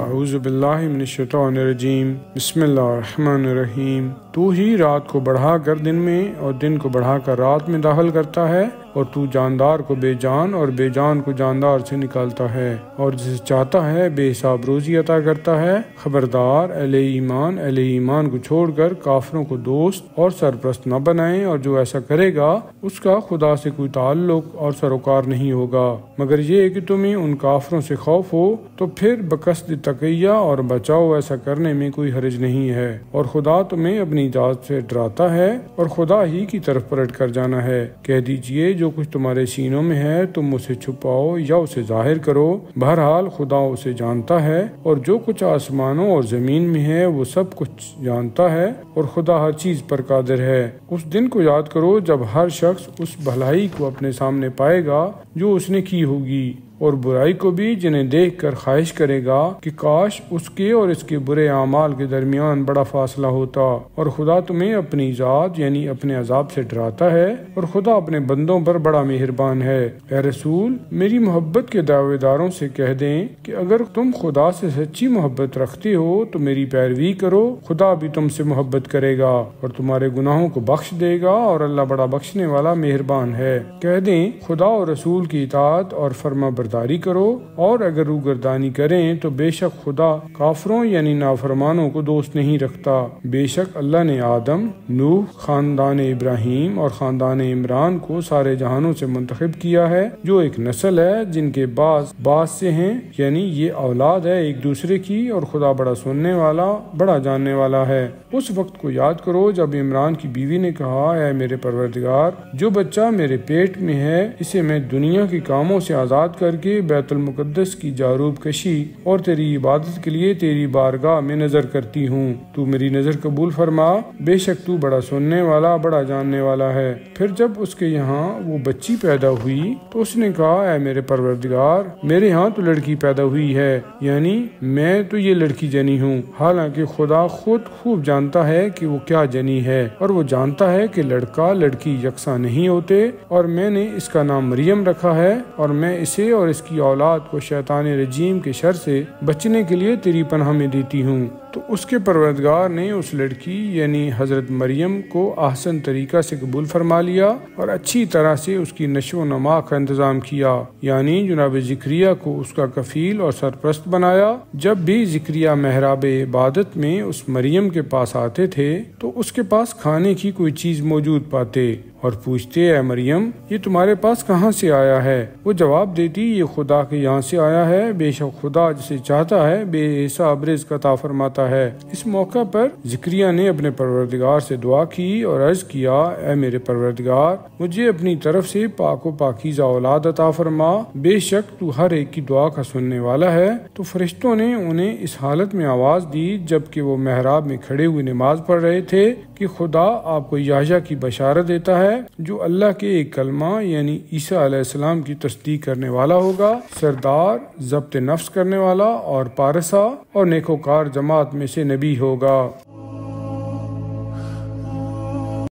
اعوذ باللہ من الشیطان الرجیم بسم اللہ الرحمن الرحیم۔ تو ہی رات کو بڑھا کر دن میں اور دن کو بڑھا کر رات میں داخل کرتا ہے، اور تو جاندار کو بے جان اور بے جان کو جاندار سے نکالتا ہے، اور جسے چاہتا ہے بے حساب روزی عطا کرتا ہے۔ خبردار اہل ایمان کو چھوڑ کر کافروں کو دوست اور سرپرست نہ بنائیں، اور جو ایسا کرے گا اس کا خدا سے کوئی تعلق اور سروکار نہیں ہوگا، مگر یہ کہ تمہیں ان کافروں سے خوف ہو تو پھر بقصد تقیہ اور بچاؤ ایسا کرنے میں کوئی حرج نہیں ہے، اور خدا تمہیں اپنی ذات سے ڈراتا ہے اور خدا ہی کی طرف پلٹ کر جانا ہے۔ کہہ دیجئے جو کچھ تمہارے سینوں میں ہے تم اسے چھپاؤ یا اسے ظاہر کرو، بہرحال خدا اسے جانتا ہے، اور جو کچھ آسمانوں اور زمین میں ہے وہ سب کچھ جانتا ہے، اور خدا ہر چیز پر قادر ہے۔ اس دن کو یاد کرو جب ہر شخص اس بھلائی کو اپنے سامنے پائے گا جو اس نے کی ہوگی، اور برائی کو بھی جنہیں دیکھ کر خواہش کرے گا کہ کاش اس کے اور اس کے برے اعمال کے درمیان بڑا فاصلہ ہوتا، اور خدا تمہیں اپنی ذات یعنی اپنے عذاب سے ڈراتا ہے، اور خدا اپنے بندوں پر بڑا مہربان ہے۔ اے رسول، میری محبت کے دعوے داروں سے کہہ دیں کہ اگر تم خدا سے سچی محبت رکھتے ہو تو میری پیروی کرو، خدا بھی تم سے محبت کرے گا اور تمہارے گناہوں کو بخش دے گا، اور اللہ بڑا بخشنے والا مہربان ہے۔ کہہ دیں خدا اور رسول کی اطاعت اور فرما برداری کرو، اور اگر روگردانی کریں تو بے شک خدا کافروں یعنی نافرمانوں کو دوست نہیں رکھتا۔ بے شک اللہ نے آدم، نوح، خاندان ابراہیم اور خاندان عمران کو سارے جہانوں سے منتخب کیا ہے، جو ایک نسل ہے جن کے بعض سے ہیں، یعنی یہ اولاد ہے ایک دوسرے کی، اور خدا بڑا سننے والا بڑا جاننے والا ہے۔ اس وقت کو یاد کرو جب عمران کی بیوی نے کہا، اے میرے پروردگار، جو بچہ میرے پیٹ میں ہے اسے میں دنیا کے کاموں سے آزاد کر کے بیت المقدس کی جاروب کشی اور تیری عبادت کے لیے تیری بارگاہ میں نظر کرتی ہوں، تو میری نظر قبول فرما، بے شک تو بڑا سننے والا بڑا جاننے والا ہے۔ پھر جب اس کے یہاں وہ بچی پیدا ہوئی تو اس نے کہا، اے میرے پروردگار، میرے ہاں تو لڑکی پیدا ہوئی ہے، یعنی میں تو یہ لڑکی جنی ہوں، حالانکہ خدا خود خوب جانتا ہے کہ وہ کیا جنی ہے، اور وہ جانتا ہے کہ لڑکا لڑکی یکساں نہیں ہوتے، اور میں نے اس کا نام مریم رکھا ہے، اور میں اسے اور اس کی اولاد کو شیطان رجیم کے شر سے بچنے کے لیے تیری پناہ میں دیتی ہوں۔ تو اس کے پروردگار نے اس لڑکی یعنی حضرت مریم کو احسن طریقہ سے قبول فرما لیا، اور اچھی طرح سے اس کی نشو و نما کا انتظام کیا، یعنی جناب زکریا کو اس کا کفیل اور سرپرست بنایا۔ جب بھی زکریا محراب عبادت میں اس مریم کے پاس آتے تھے تو اس کے پاس کھانے کی کوئی چیز موجود پاتے اور پوچھتے، اے مریم، یہ تمہارے پاس کہاں سے آیا ہے؟ وہ جواب دیتی، یہ خدا کے یہاں سے آیا ہے، بے شک خدا جسے چاہتا ہے بے حساب رزق عطا فرماتا ہے۔ اس موقع پر زکریا نے اپنے پروردگار سے دعا کی اور عرض کیا، اے میرے پروردگار، مجھے اپنی طرف سے پاک و پاکیزہ اولاد عطا فرما، بے شک تو ہر ایک کی دعا کا سننے والا ہے۔ تو فرشتوں نے انہیں اس حالت میں آواز دی جبکہ وہ محراب میں کھڑے ہوئے نماز پڑھ رہے تھے کہ خدا آپ کو یحییٰ کی بشارت دیتا ہے جو اللہ کے ایک کلمہ یعنی عیسیٰ علیہ السلام کی تصدیق کرنے والا ہوگا، سردار، ضبط نفس کرنے والا اور پارسا اور نیکوکار جماعت میں سے نبی ہوگا۔